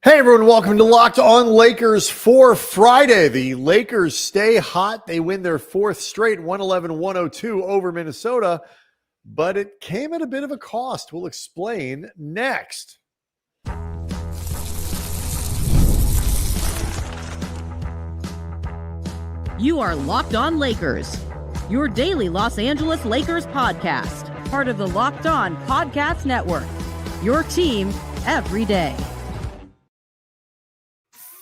Hey everyone, welcome to Locked On Lakers for Friday. The Lakers stay hot. They win their fourth straight, 111-102 over Minnesota, but it came at a bit of a cost. We'll explain next. You are Locked On Lakers, your daily Los Angeles Lakers podcast, part of the Locked On Podcast Network, your team every day.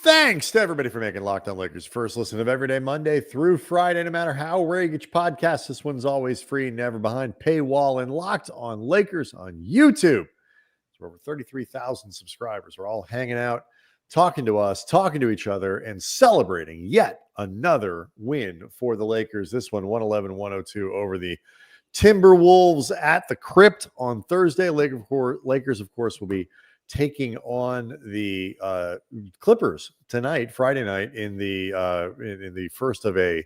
Thanks to everybody for making Locked On Lakers first listen of every day, Monday through Friday. No matter how rare you get your podcast, this one's always free, never behind paywall, and Locked On Lakers on YouTube. It's over 33,000 subscribers. We're all hanging out, talking to us, talking to each other, and celebrating yet another win for the Lakers. This one, 111-102 over the Timberwolves at the Crypt on Thursday. Lakers, of course, will be taking on the Clippers tonight, Friday night, in the first of a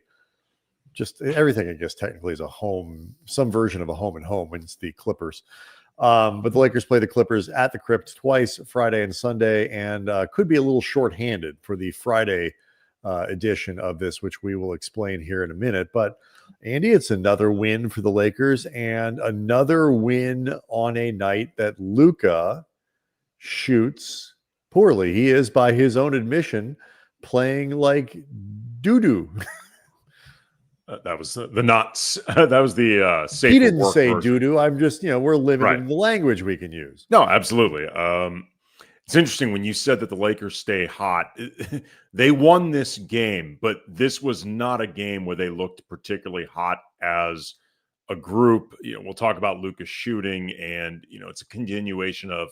just everything. I guess technically is a home, some version of a home and home when it's the Clippers. But the Lakers play the Clippers at the Crypt twice, Friday and Sunday, and could be a little shorthanded for the Friday edition of this, which we will explain here in a minute. But Andy, it's another win for the Lakers and another win on a night that Luka shoots poorly. He is, by his own admission, playing like doo-doo. That was the nuts. That was the safe. He didn't say doo-doo. I'm just, we're limiting Right. the language we can use. No, absolutely. It's interesting when you said that the Lakers stay hot. They won this game, but this was not a game where they looked particularly hot as a group. We'll talk about Luka shooting, and it's a continuation of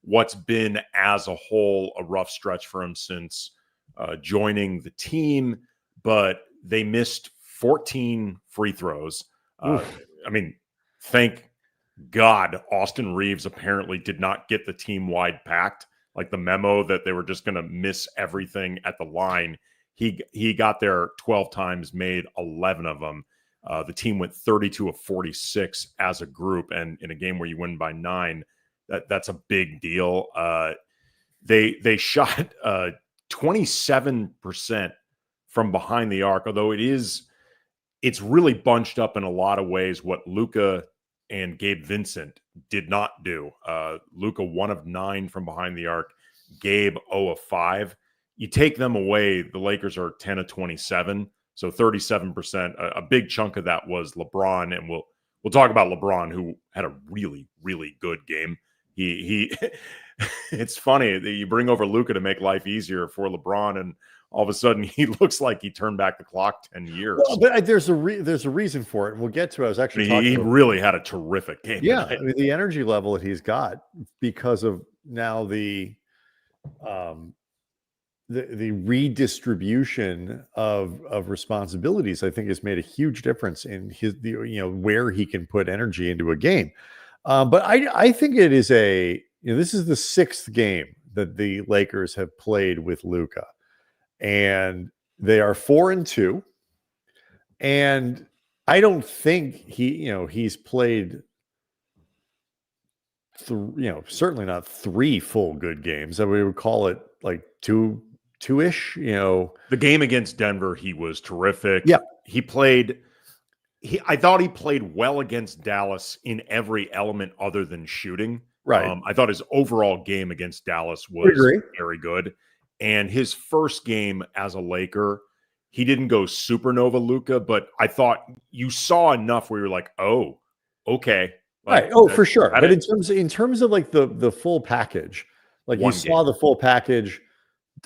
what's been as a whole a rough stretch for him since joining the team, but they missed 14 free throws. Thank God Austin Reaves apparently did not get the team-wide pact, like the memo that they were just going to miss everything at the line. He got there 12 times, made 11 of them. The team went 32 of 46 as a group, and in a game where you win by 9, that's a big deal. They shot 27% from behind the arc, although it's really bunched up in a lot of ways what Luka and Gabe Vincent did not do. Luka 1 of 9 from behind the arc, Gabe 0 of 5. You take them away, the Lakers are 10 of 27, so 37%. A big chunk of that was LeBron, and we'll talk about LeBron, who had a really, really good game. He it's funny that you bring over Luka to make life easier for LeBron, and all of a sudden he looks like he turned back the clock 10 years. Well, but there's a reason for it, and we'll get to it. I was actually he really had a terrific game. Yeah, the energy level that he's got because of now the redistribution of responsibilities, I think, has made a huge difference in where he can put energy into a game. But I think it is this is the 6th game that the Lakers have played with Luka, and they are 4-2. And I don't think he's played, certainly not 3 full good games. We would call it like two-ish. The game against Denver, he was terrific. Yeah, I thought he played well against Dallas in every element other than shooting. Right. I thought his overall game against Dallas was very good. And his first game as a Laker, he didn't go supernova Luka, but I thought you saw enough where you're like, oh, okay. Right. Oh, for sure. But in terms of like the full package, like you saw the full package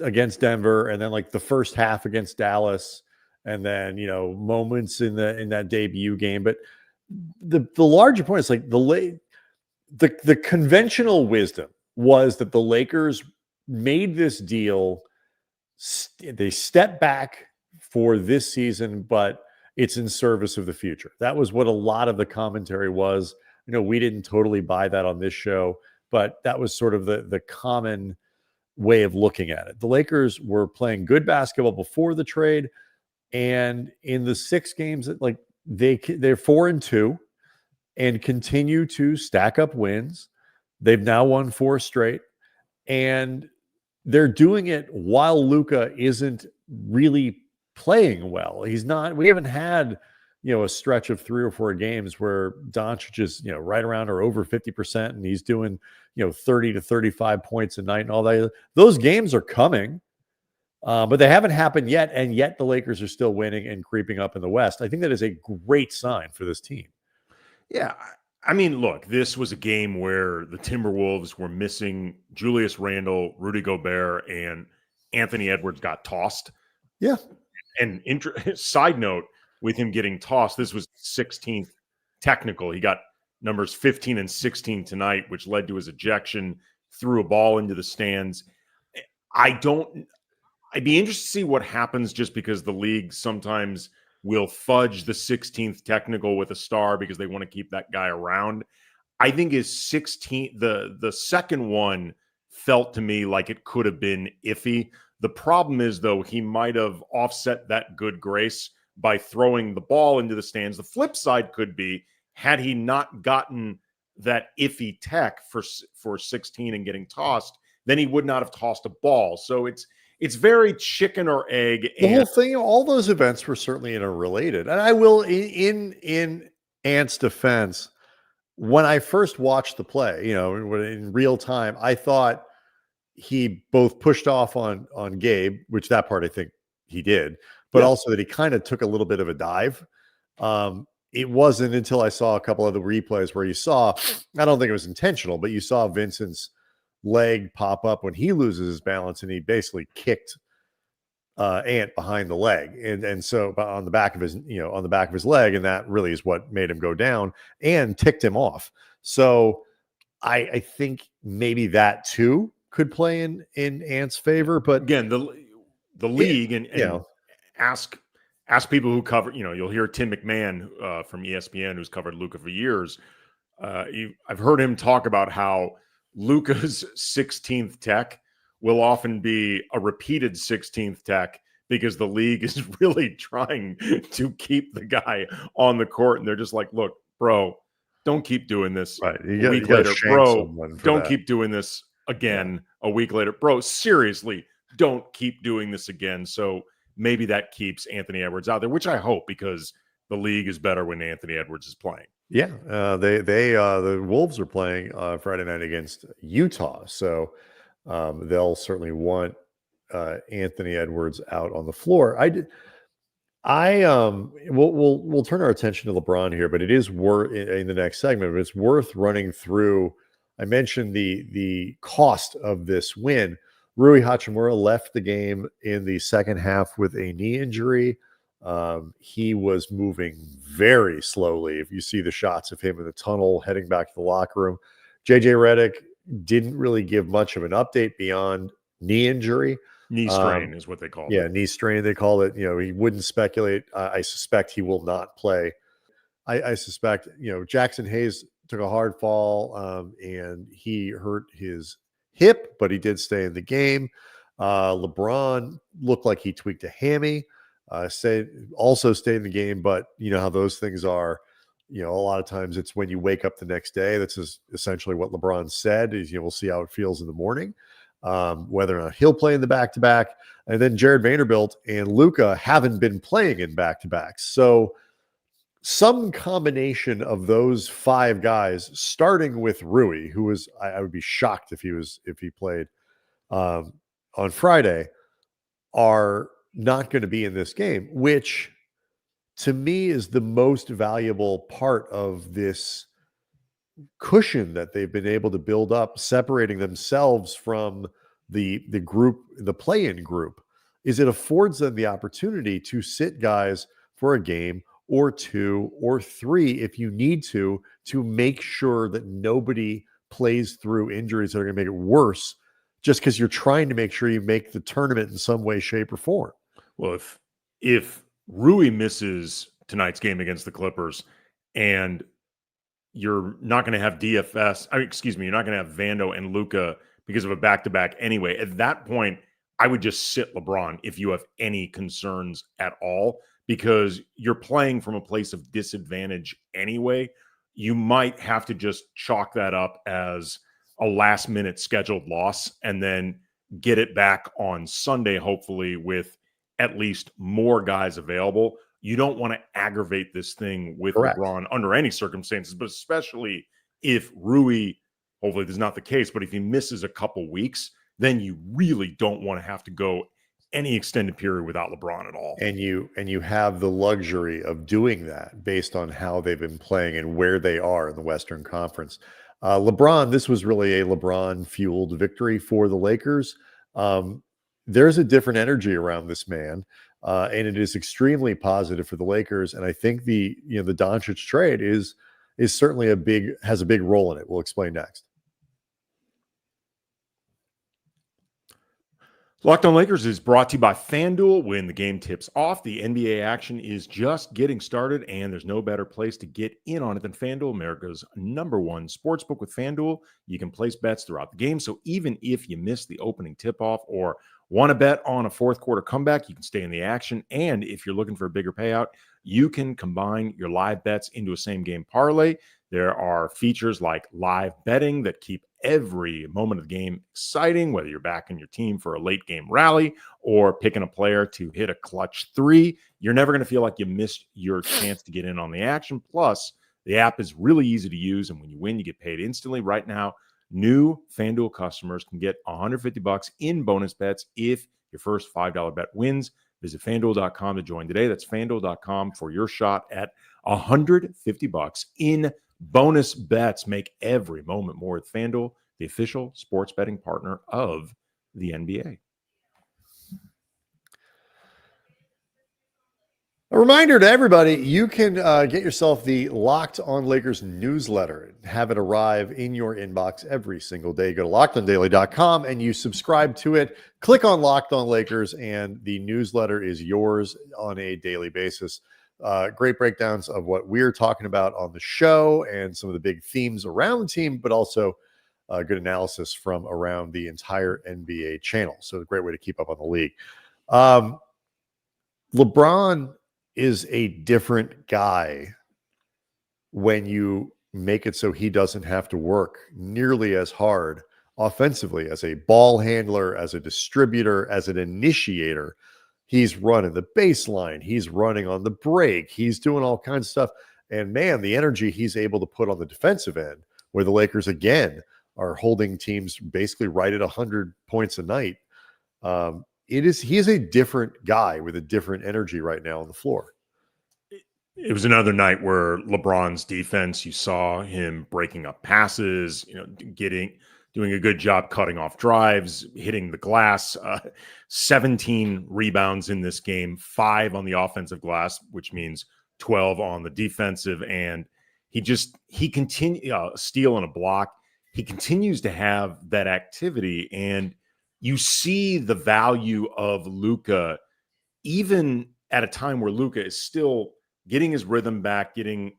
against Denver, and then like the first half against Dallas, and then moments in that debut game. But the larger point is like the conventional wisdom was that the Lakers made this deal. They stepped back for this season, but it's in service of the future. That was what a lot of the commentary was. We didn't totally buy that on this show, but that was sort of the common way of looking at it. The Lakers were playing good basketball before the trade, and in the 6 games that they're 4-2 and continue to stack up wins. They've now won 4 straight, and they're doing it while Luka isn't really playing well. We haven't had, a stretch of 3 or 4 games where Doncic is, right around or over 50% and he's doing, 30 to 35 points a night and all that. Those games are coming, but they haven't happened yet. And yet the Lakers are still winning and creeping up in the West. I think that is a great sign for this team. Yeah. I mean, look, this was a game where the Timberwolves were missing Julius Randle, Rudy Gobert, and Anthony Edwards got tossed. Yeah. And side note, with him getting tossed, this was 16th technical. He got numbers 15 and 16 tonight, which led to his ejection, threw a ball into the stands. I'd be interested to see what happens, just because the league sometimes will fudge the 16th technical with a star because they want to keep that guy around. I think his 16th, the second one felt to me like it could have been iffy. The problem is, though, he might have offset that good grace by throwing the ball into the stands. The flip side could be, had he not gotten that iffy tech for 16 and getting tossed, then he would not have tossed a ball. So it's very chicken or egg. The whole thing, all those events were certainly interrelated. And I will, in Ant's defense, when I first watched the play, in real time, I thought he both pushed off on Gabe, which that part I think he did, but also that he kind of took a little bit of a dive. It wasn't until I saw a couple of the replays where you saw, I don't think it was intentional, but you saw Vincent's leg pop up when he loses his balance and he basically kicked Ant behind the leg. And so on the back of his leg. And that really is what made him go down and ticked him off. So I think maybe that too could play in Ant's favor, but again, the league and ask people who cover, you'll hear Tim McMahon from ESPN, who's covered Luka for years. I've heard him talk about how Luka's 16th tech will often be a repeated 16th tech because the league is really trying to keep the guy on the court. And they're just like, look, bro, don't keep doing this. Right. A week later, bro, don't keep doing this again. A week later, bro, seriously, don't keep doing this again. So maybe that keeps Anthony Edwards out there, which I hope, because the league is better when Anthony Edwards is playing. Yeah, the Wolves are playing Friday night against Utah, so they'll certainly want Anthony Edwards out on the floor. We'll turn our attention to LeBron here, but it is worth in the next segment. But it's worth running through. I mentioned the cost of this win. Rui Hachimura left the game in the second half with a knee injury. He was moving very slowly. If you see the shots of him in the tunnel heading back to the locker room, JJ Redick didn't really give much of an update beyond knee injury. Knee strain is what they call it. Yeah, knee strain, they call it. He wouldn't speculate. I suspect he will not play. I suspect, Jackson Hayes took a hard fall and he hurt his hip, but he did stay in the game. LeBron looked like he tweaked a hammy. Stayed in the game, but you know how those things are. A lot of times it's when you wake up the next day. That's essentially what LeBron said. Is we'll see how it feels in the morning, whether or not he'll play in the back-to-back. And then Jared Vanderbilt and Luca haven't been playing in back-to-backs. So some combination of those 5 guys, starting with Rui, who was I would be shocked if he played on Friday, are not going to be in this game, which to me is the most valuable part of this cushion that they've been able to build up, separating themselves from the group, the play-in group, is it affords them the opportunity to sit guys for a game or 2 or 3 if you need to make sure that nobody plays through injuries that are going to make it worse, just because you're trying to make sure you make the tournament in some way, shape, or form. Well, if Rui misses tonight's game against the Clippers and you're not going to have you're not going to have Vando and Luca because of a back-to-back anyway, at that point, I would just sit LeBron if you have any concerns at all, because you're playing from a place of disadvantage anyway. You might have to just chalk that up as a last-minute scheduled loss and then get it back on Sunday, hopefully, with at least more guys available. You don't want to aggravate this thing with Correct. LeBron under any circumstances, but especially if Rui, hopefully this is not the case, but if he misses a couple weeks, then you really don't want to have to go any extended period without LeBron at all. And you have the luxury of doing that based on how they've been playing and where they are in the Western Conference. LeBron, this was really a LeBron-fueled victory for the Lakers. There's a different energy around this man, and it is extremely positive for the Lakers. And I think the Doncic trade is certainly has a big role in it. We'll explain next. Locked On Lakers is brought to you by FanDuel. When the game tips off, the NBA action is just getting started, and there's no better place to get in on it than FanDuel, America's #1 sportsbook. With FanDuel, you can place bets throughout the game, so even if you miss the opening tip-off or want to bet on a fourth quarter comeback, you can stay in the action. And if you're looking for a bigger payout, you can combine your live bets into a same-game parlay. There are features like live betting that keep every moment of the game exciting, whether you're backing your team for a late game rally or picking a player to hit a clutch three. You're never going to feel like you missed your chance to get in on the action. Plus, the app is really easy to use, and when you win, you get paid instantly. Right now, new FanDuel customers can get $150 in bonus bets if your first $5 bet wins. Visit FanDuel.com to join today. That's FanDuel.com for your shot at $150 in bonus bets. Make every moment more with FanDuel, the official sports betting partner of the NBA. A reminder to everybody, you can get yourself the Locked On Lakers newsletter and have it arrive in your inbox every single day. Go to LockedOnDaily.com and you subscribe to it. Click on Locked On Lakers and the newsletter is yours on a daily basis. Great breakdowns of what we're talking about on the show and some of the big themes around the team, but also good analysis from around the entire NBA channel. So a great way to keep up on the league. LeBron is a different guy when you make it so he doesn't have to work nearly as hard offensively as a ball handler, as a distributor, as an initiator. He's running the baseline. He's running on the break. He's doing all kinds of stuff. And man, the energy he's able to put on the defensive end, where the Lakers, again, are holding teams basically right at 100 points a night. He is a different guy with a different energy right now on the floor. It was another night where LeBron's defense, you saw him breaking up passes, doing a good job cutting off drives, hitting the glass, 17 rebounds in this game, 5 on the offensive glass, which means 12 on the defensive. And he continues steal and a block. He continues to have that activity. And you see the value of Luka, even at a time where Luka is still getting his rhythm back, getting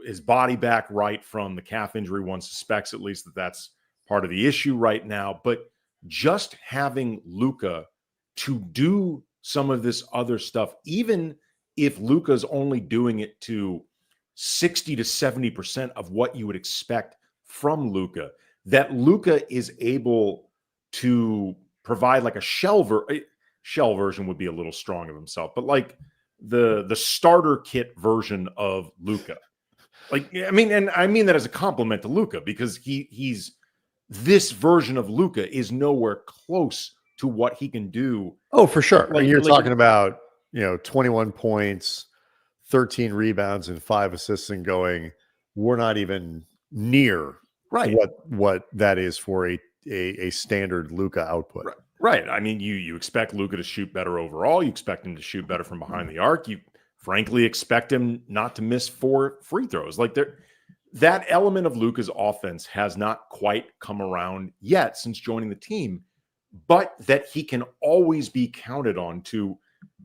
his body back right from the calf injury. One suspects at least that that's part of the issue right now. But just having Luka to do some of this other stuff, even if Luka's only doing it to 60 to 70% of what you would expect from Luka, that Luka is able to provide like a shell version would be a little strong of himself, but like the starter kit version of Luka. I mean that as a compliment to Luka, because he's this version of Luka is nowhere close to what he can do. Oh, for sure. You're talking about 21 points, 13 rebounds, and 5 assists, and going, we're not even near what that is for a standard Luka output. Right. I mean, you expect Luka to shoot better overall. You expect him to shoot better from behind the arc. You frankly expect him not to miss 4 free throws. That element of Luka's offense has not quite come around yet since joining the team, but that he can always be counted on to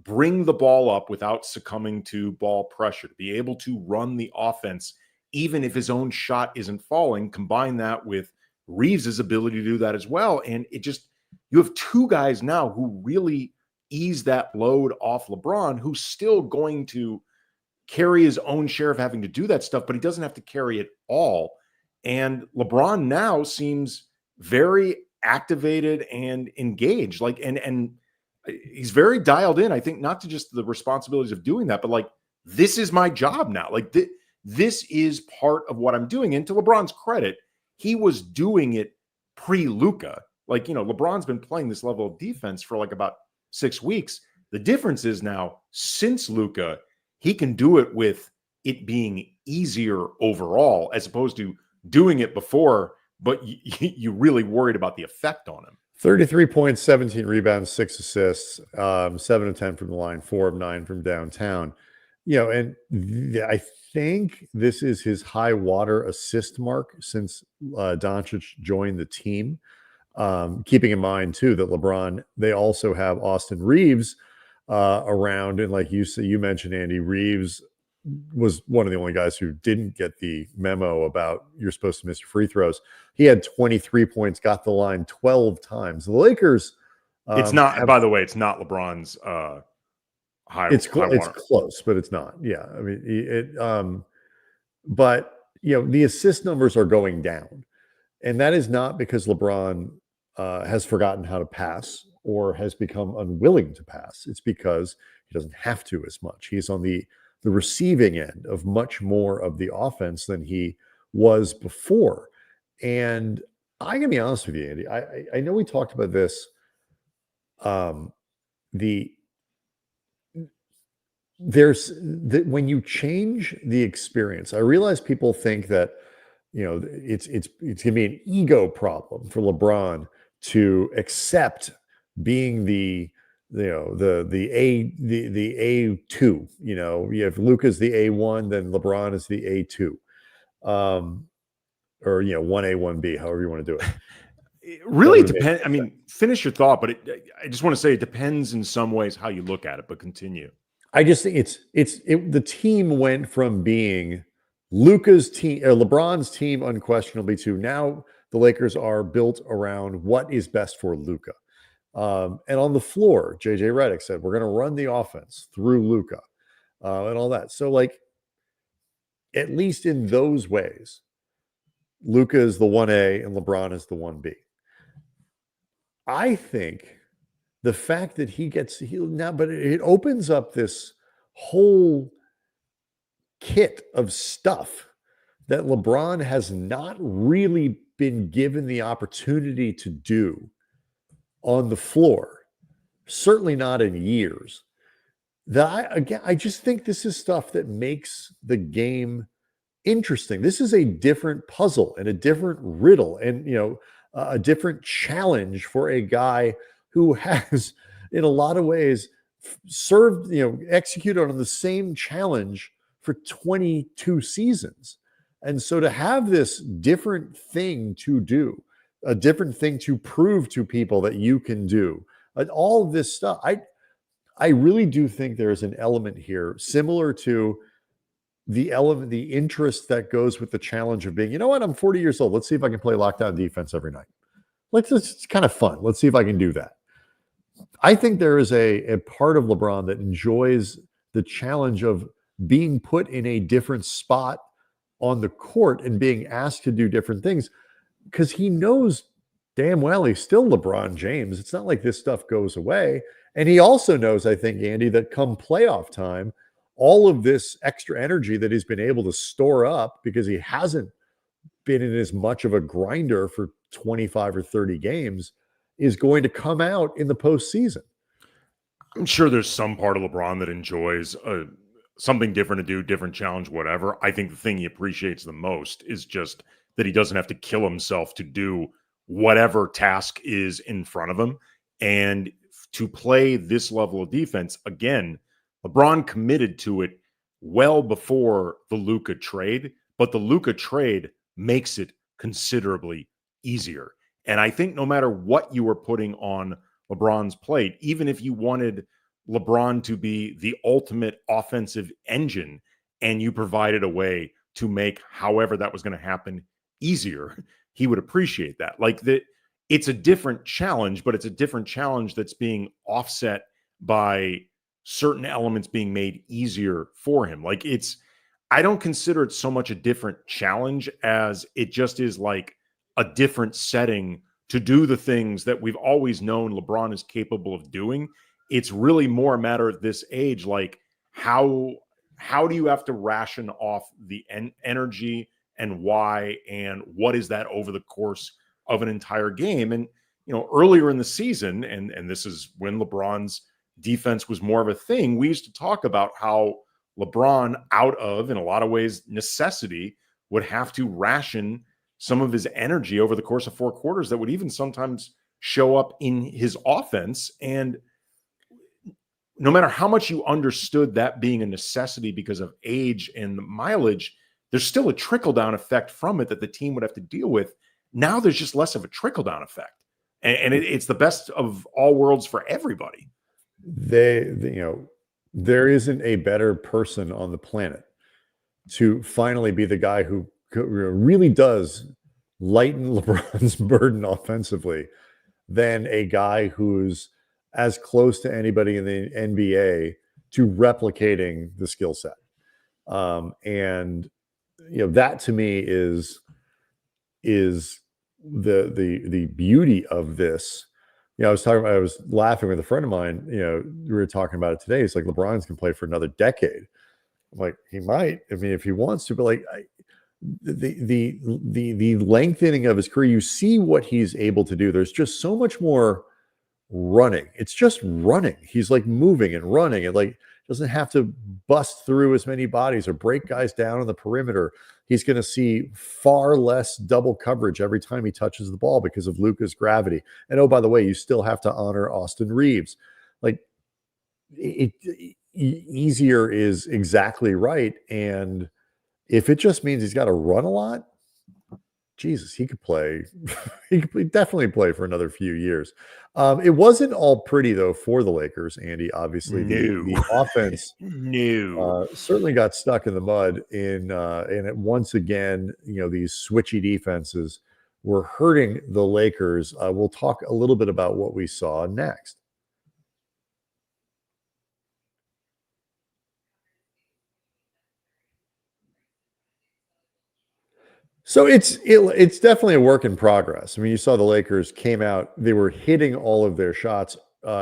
bring the ball up without succumbing to ball pressure, to be able to run the offense even if his own shot isn't falling. Combine that with Reaves' ability to do that as well. And you have 2 guys now who really ease that load off LeBron, who's still going to carry his own share of having to do that stuff, but he doesn't have to carry it all. And LeBron now seems very activated and engaged. Like, and he's very dialed in, I think, not to just the responsibilities of doing that, but like, this is my job now. Like, this is part of what I'm doing. And to LeBron's credit, he was doing it pre-Luka. Like, LeBron's been playing this level of defense for like about 6 weeks. The difference is now, since Luka, he can do it with it being easier overall, as opposed to doing it before, but you really worried about the effect on him. 33 points, 17 rebounds, 6 assists, 7 of 10 from the line, 4 of 9 from downtown. And I think this is his high water assist mark since Doncic joined the team. Keeping in mind too that LeBron, they also have Austin Reaves around, and like you mentioned, Andy, Reaves was one of the only guys who didn't get the memo about you're supposed to miss your free throws. He had 23 points, got the line 12 times. The Lakers, it's not. By the way, it's not LeBron's high. It's close, but it's not. Yeah, I mean but the assist numbers are going down, and that is not because LeBron has forgotten how to pass or has become unwilling to pass. It's because he doesn't have to as much. He's on the receiving end of much more of the offense than he was before. And I can be honest with you, Andy, I know we talked about this. When you change the experience, I realize people think that, it's going to be an ego problem for LeBron to accept being the A2. If Luka's the A1, then LeBron is the A2, or 1A, 1B, however you want to do it. It really depends. I mean, finish your thought, but I just want to say it depends in some ways how you look at it. But continue. I just think the team went from being Luka's team, LeBron's team, unquestionably, to now the Lakers are built around what is best for Luka. And on the floor, JJ Redick said, we're going to run the offense through Luka and all that. So, like, at least in those ways, Luka is the 1A and LeBron is the 1B. I think the fact that he gets healed now, but it opens up this whole kit of stuff that LeBron has not really been given the opportunity to do on the floor, certainly not in years. I just think this is stuff that makes the game interesting. This is a different puzzle and a different riddle and, a different challenge for a guy who has, in a lot of ways, served, executed on the same challenge for 22 seasons. And so to have this different thing to do, a different thing to prove to people that you can do, all of this stuff, I really do think there's an element here similar to the interest that goes with the challenge of being, I'm 40 years old. Let's see if I can play lockdown defense every night. It's kind of fun. Let's see if I can do that. I think there is a part of LeBron that enjoys the challenge of being put in a different spot on the court and being asked to do different things, because he knows damn well he's still LeBron James. It's not like this stuff goes away. And he also knows, I think, Andy, that come playoff time, all of this extra energy that he's been able to store up because he hasn't been in as much of a grinder for 25 or 30 games is going to come out in the postseason. I'm sure there's some part of LeBron that enjoys something different to do, different challenge, whatever. I think the thing he appreciates the most is just that he doesn't have to kill himself to do whatever task is in front of him. And to play this level of defense, again, LeBron committed to it well before the Luka trade, but the Luka trade makes it considerably easier. And I think no matter what you were putting on LeBron's plate, even if you wanted LeBron to be the ultimate offensive engine and you provided a way to make however that was going to happen easier, he would appreciate that. It's a different challenge, but it's a different challenge that's being offset by certain elements being made easier for him. I don't consider it so much a different challenge as it just is like a different setting to do the things that we've always known LeBron is capable of doing. It's really more a matter at this age, like how do you have to ration off the energy and why, and what is that over the course of an entire game? And, earlier in the season, and this is when LeBron's defense was more of a thing, we used to talk about how LeBron, out of, in a lot of ways, necessity, would have to ration some of his energy over the course of 4 quarters that would even sometimes show up in his offense. And no matter how much you understood that being a necessity because of age and the mileage, there's still a trickle-down effect from it that the team would have to deal with. Now there's just less of a trickle-down effect. And it's the best of all worlds for everybody. There isn't a better person on the planet to finally be the guy who really does lighten LeBron's burden offensively than a guy who's as close to anybody in the NBA to replicating the skill set. And that to me is the beauty of this. I was laughing with a friend of mine, we were talking about it today. It's like LeBron's can play for another decade. I'm like, he might, if he wants to, but like the lengthening of his career, you see what he's able to do. There's just so much more running. It's just running. He's like moving and running, and like doesn't have to bust through as many bodies or break guys down on the perimeter. He's going to see far less double coverage every time he touches the ball because of Luka's gravity. And oh, by the way, you still have to honor Austin Reaves. Like easier is exactly right. And if it just means he's got to run a lot, Jesus, he could play. He could definitely play for another few years. It wasn't all pretty though for the Lakers, Andy. Obviously, the offense certainly got stuck in the mud. And it once again, these switchy defenses were hurting the Lakers. We'll talk a little bit about what we saw next. So it's definitely a work in progress. You saw the Lakers came out, they were hitting all of their shots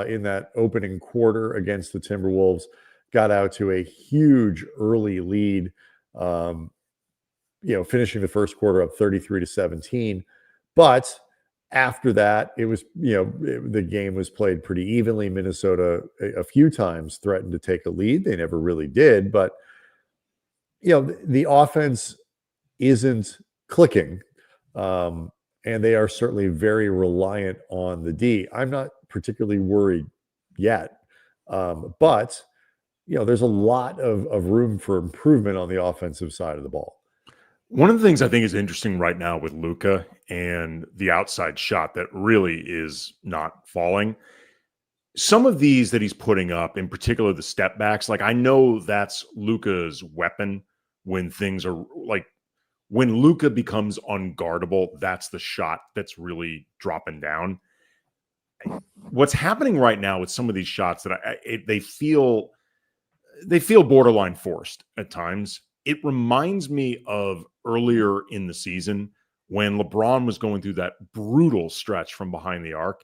in that opening quarter against the Timberwolves, got out to a huge early lead, finishing the first quarter up 33-17. But after that, it was, the game was played pretty evenly. Minnesota a few times threatened to take a lead. They never really did. But, the offense isn't clicking, and they are certainly very reliant on the D. I'm not particularly worried yet, but there's a lot of room for improvement on the offensive side of the ball. One of the things I think is interesting right now with Luka and the outside shot that really is not falling, some of these that he's putting up, in particular the step backs, like I know that's Luka's weapon when things are like, when Luka becomes unguardable, that's the shot that's really dropping down. What's happening right now with some of these shots that they feel borderline forced at times. It reminds me of earlier in the season when LeBron was going through that brutal stretch from behind the arc,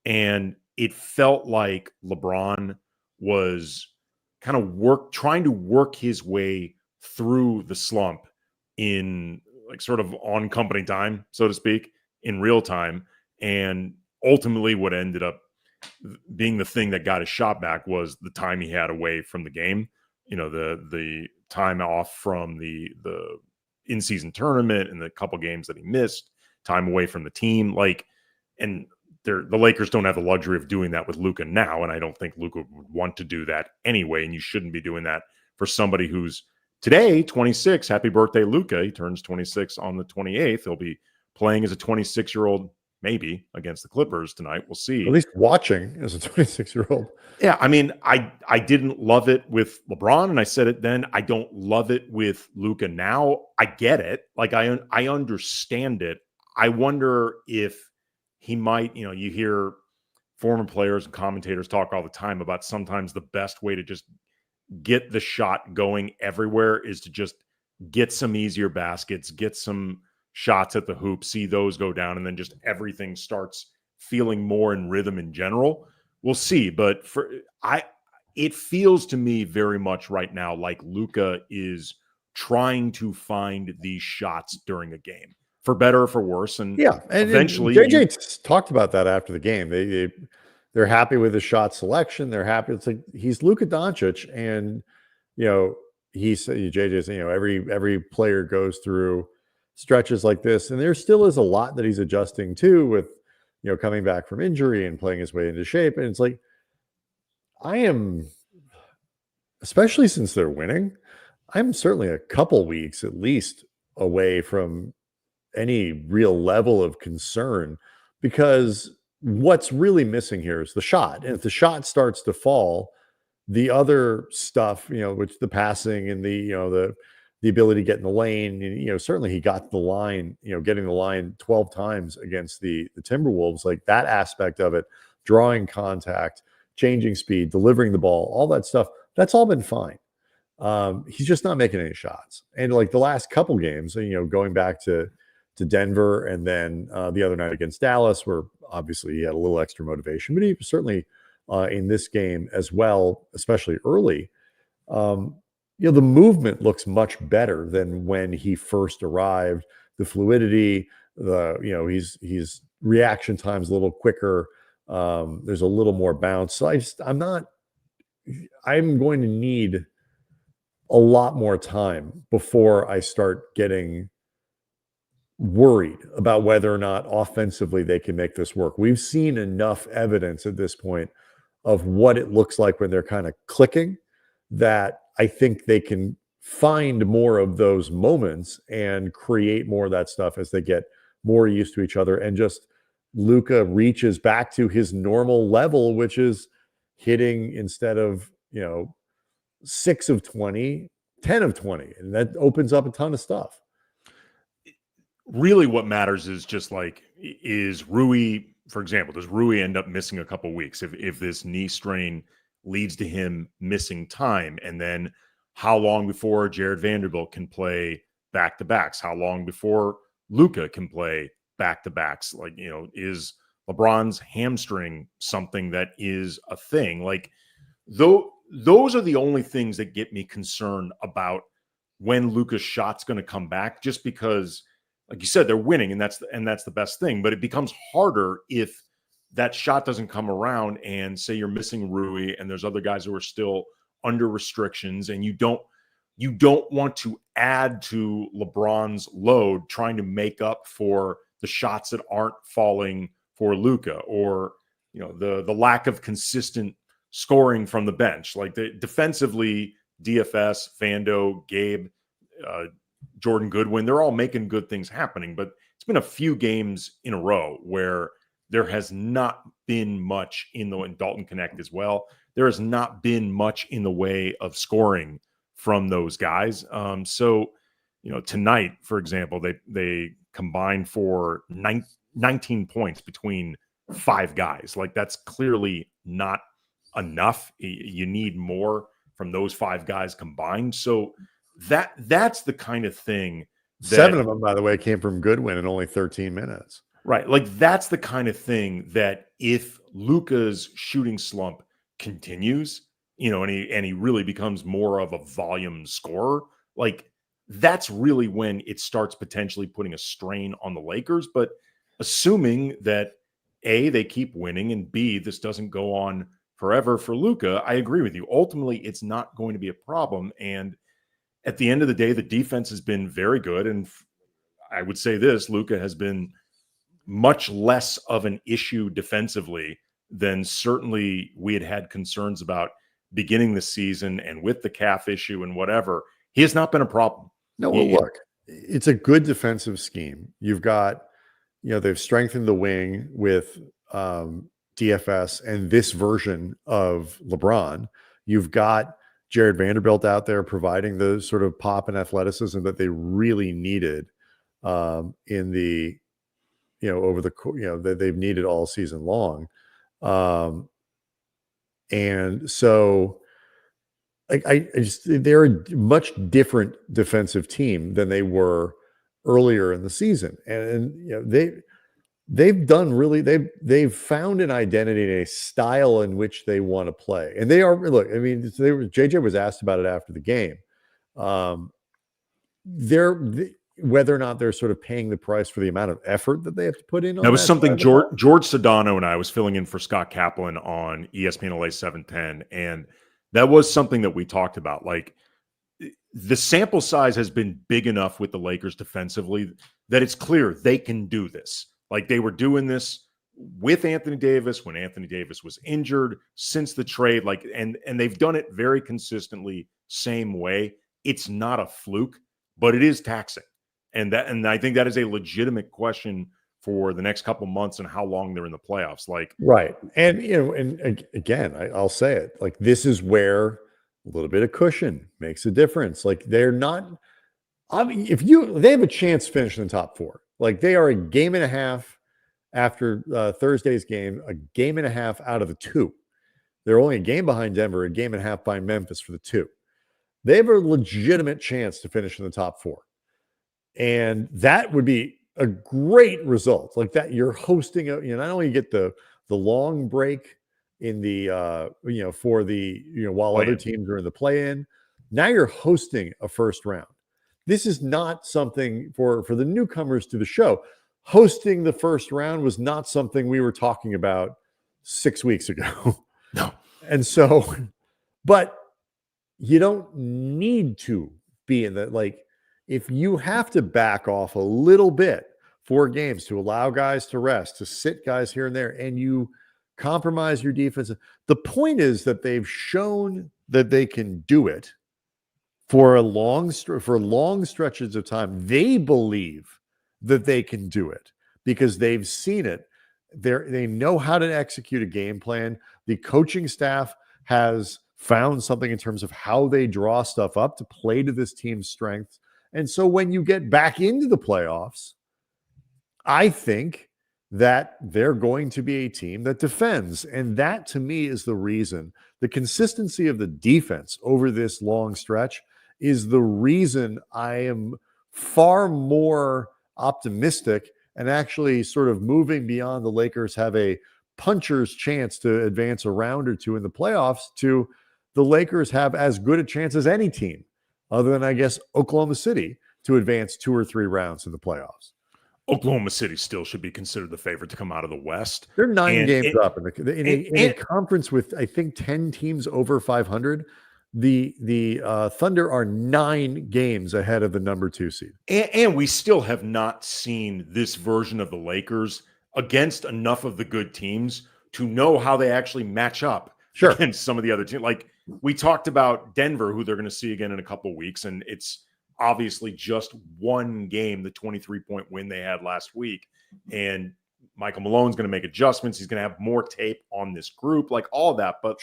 and it felt like LeBron was kind of trying to work his way through the slump in like sort of on company time, so to speak, in real time. And ultimately what ended up being the thing that got his shot back was the time he had away from the game, the time off from the in-season tournament and the couple games that he missed, time away from the team. And the Lakers don't have the luxury of doing that with Luka now. And I don't think Luka would want to do that anyway. And you shouldn't be doing that for somebody who's today 26. Happy birthday, Luka. He turns 26 on the 28th. He'll be playing as a 26-year-old, maybe against the Clippers tonight. We'll see. At least watching as a 26-year-old. Yeah, I didn't love it with LeBron, and I said it then. I don't love it with Luka now. I get it. Like I understand it. I wonder if he might, you hear former players and commentators talk all the time about sometimes the best way to just get the shot going everywhere is to just get some easier baskets, get some shots at the hoop, see those go down, and then just everything starts feeling more in rhythm in general. We'll see. But it feels to me very much right now like Luka is trying to find these shots during a game, for better or for worse. And eventually JJ talked about that after the game. They're happy with his shot selection. They're happy. It's like he's Luka Doncic, and JJ's every player goes through stretches like this, and there still is a lot that he's adjusting to with coming back from injury and playing his way into shape. And it's like I am, especially since they're winning, I'm certainly a couple weeks at least away from any real level of concern, because what's really missing here is the shot. And if the shot starts to fall, the other stuff, which the passing and the ability to get in the lane, and, certainly he got the line, getting the line 12 times against the Timberwolves, like that aspect of it, drawing contact, changing speed, delivering the ball, all that stuff, that's all been fine. He's just not making any shots. And like the last couple games, going back to Denver and then the other night against Dallas, where obviously he had a little extra motivation, but he certainly in this game as well, especially early, the movement looks much better than when he first arrived. The fluidity, his reaction time's a little quicker. There's a little more bounce. So I'm going to need a lot more time before I start getting worried about whether or not offensively they can make this work. We've seen enough evidence at this point of what it looks like when they're kind of clicking, that I think they can find more of those moments and create more of that stuff as they get more used to each other. And just Luka reaches back to his normal level, which is hitting instead of, 6 of 20, 10 of 20. And that opens up a ton of stuff. Really what matters is just like, is Rui, for example, does Rui end up missing a couple weeks if this knee strain leads to him missing time? And then how long before Jared Vanderbilt can play back-to-backs? How long before Luka can play back-to-backs? Like, is LeBron's hamstring something that is a thing? Like, those are the only things that get me concerned about when Luka's shot's going to come back, just because, like you said, they're winning, and that's the best thing. But it becomes harder if that shot doesn't come around, and say you're missing Rui, and there's other guys who are still under restrictions, and you don't want to add to LeBron's load trying to make up for the shots that aren't falling for Luka, or the lack of consistent scoring from the bench. Like defensively, DFS, Fando, Gabe, Jordan Goodwin, they're all making good things happening, but it's been a few games in a row where there has not been much in Dalton Connect as well. There has not been much in the way of scoring from those guys. So, tonight, for example, they combined for 19 points between 5 guys. Like, that's clearly not enough. You need more from those 5 guys combined. So that's the kind of thing. 7 of them, by the way, came from Goodwin in only 13 minutes. Right. Like, that's the kind of thing that if Luka's shooting slump continues, and he really becomes more of a volume scorer, like, that's really when it starts potentially putting a strain on the Lakers. But assuming that A, they keep winning, and B, this doesn't go on forever for Luka, I agree with you. Ultimately, it's not going to be a problem. And at the end of the day, the defense has been very good. And I would say this, Luka has been much less of an issue defensively than certainly we had concerns about beginning the season, and with the calf issue and whatever, he has not been a problem. No, well, look, it's a good defensive scheme. You've got, they've strengthened the wing with DFS and this version of LeBron. You've got Jared Vanderbilt out there providing the sort of pop and athleticism that they really needed in the, over the, that they've needed all season long. And so they're a much different defensive team than they were earlier in the season. And they've found an identity and a style in which they want to play. And they are, look, I mean, JJ was asked about it after the game. Whether or not they're sort of paying the price for the amount of effort that they have to put in. That was something George Sedano and I was filling in for Scott Kaplan on ESPN LA 710. And that was something that we talked about. Like, the sample size has been big enough with the Lakers defensively that it's clear they can do this. Like, they were doing this with Anthony Davis when Anthony Davis was injured, since the trade, like, and they've done it very consistently, same way. It's not a fluke, but it is taxing. And I think that is a legitimate question for the next couple months and how long they're in the playoffs. Like, right. And, and again, I'll say it, like, this is where a little bit of cushion makes a difference. Like, they're not, I mean, they have a chance to finish in the top 4. Like, they are a game and a half after Thursday's game, a game and a half out of the 2. They're only a game behind Denver, a game and a half behind Memphis for the 2. They have a legitimate chance to finish in the top 4. And that would be a great result. Like, that you're hosting not only you get the long break in the for the while other teams are in the play-in, now you're hosting a first round. This is not something for the newcomers to the show. Hosting the first round was not something we were talking about 6 weeks ago. No. And so, but you don't need to be in that. Like, if you have to back off a little bit 4 games to allow guys to rest, to sit guys here and there, and you compromise your defense, the point is that they've shown that they can do it for long stretches of time. They believe that they can do it because they've seen it. They know how to execute a game plan. The coaching staff has found something in terms of how they draw stuff up to play to this team's strengths. And so when you get back into the playoffs, I think that they're going to be a team that defends. And that, to me, is the reason. The consistency of the defense over this long stretch is the reason I am far more optimistic and actually sort of moving beyond the Lakers have a puncher's chance to advance a round or 2 in the playoffs to the Lakers have as good a chance as any team, other than, I guess, Oklahoma City, to advance 2 or 3 rounds in the playoffs. Oklahoma City still should be considered the favorite to come out of the West. They're 9 games up in a conference with, I think, 10 teams over 500. The Thunder are 9 games ahead of the number 2 seed. And we still have not seen this version of the Lakers against enough of the good teams to know how they actually match up against some of the other teams. Like, we talked about Denver, who they're going to see again in a couple of weeks, and it's obviously just one game, the 23-point win they had last week. And Michael Malone's going to make adjustments. He's going to have more tape on this group, like all of that. But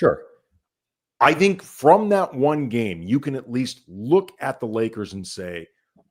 I think from that one game, you can at least look at the Lakers and say,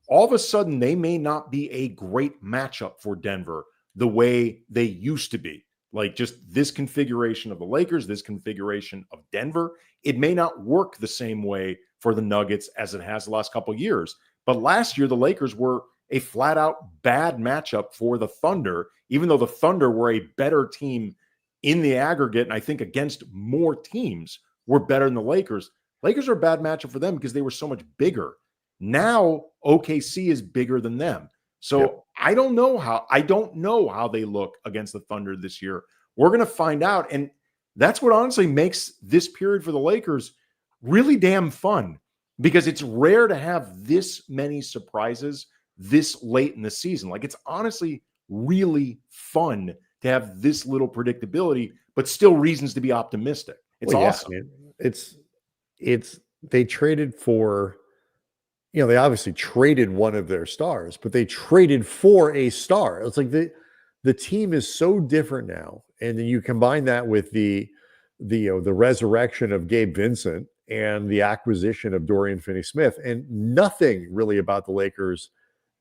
all of a sudden, they may not be a great matchup for Denver the way they used to be. Like, just this configuration of the Lakers, this configuration of Denver, it may not work the same way for the Nuggets as it has the last couple of years. But last year, the Lakers were a flat-out bad matchup for the Thunder, even though the Thunder were a better team in the aggregate, and I think against more teams were better than the Lakers. Lakers are a bad matchup for them because they were so much bigger. Now, OKC is bigger than them. So I don't know how they look against the Thunder this year. We're going to find out. And that's what honestly makes this period for the Lakers really damn fun, because it's rare to have this many surprises this late in the season. Like, it's honestly really fun to have this little predictability, but still reasons to be optimistic. It's awesome. Yeah, they traded for, they obviously traded one of their stars, but they traded for a star. It's like the team is so different now. And then you combine that with the resurrection of Gabe Vincent and the acquisition of Dorian Finney-Smith, and nothing really about the Lakers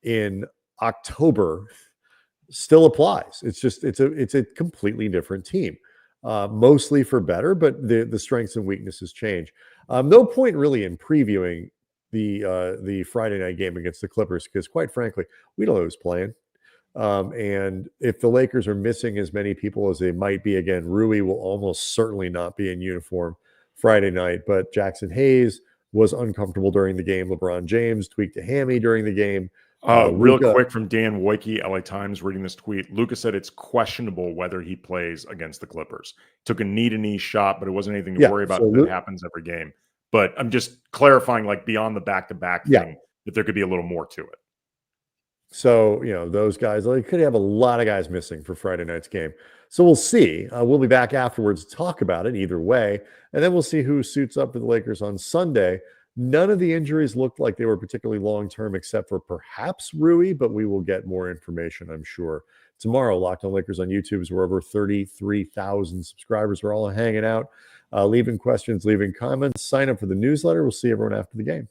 in October still applies. It's just, it's a completely different team, mostly for better, but the strengths and weaknesses change. No point really in previewing the Friday night game against the Clippers because, quite frankly, we don't know who's playing. And if the Lakers are missing as many people as they might be, again, Rui will almost certainly not be in uniform Friday night. But Jackson Hayes was uncomfortable during the game. LeBron James tweaked a hammy during the game. Real quick from Dan Wojcicki, LA Times, reading this tweet. Luka said it's questionable whether he plays against the Clippers. Took a knee-to-knee shot, but it wasn't anything to worry about. That happens every game. But I'm just clarifying, like, beyond the back-to-back thing, that there could be a little more to it. So, those guys, they could have a lot of guys missing for Friday night's game. So we'll see. We'll be back afterwards to talk about it either way. And then we'll see who suits up for the Lakers on Sunday. None of the injuries looked like they were particularly long-term except for perhaps Rui, but we will get more information, I'm sure. Tomorrow, Locked On Lakers on YouTube is where over 33,000 subscribers are all hanging out, leaving questions, leaving comments. Sign up for the newsletter. We'll see everyone after the game.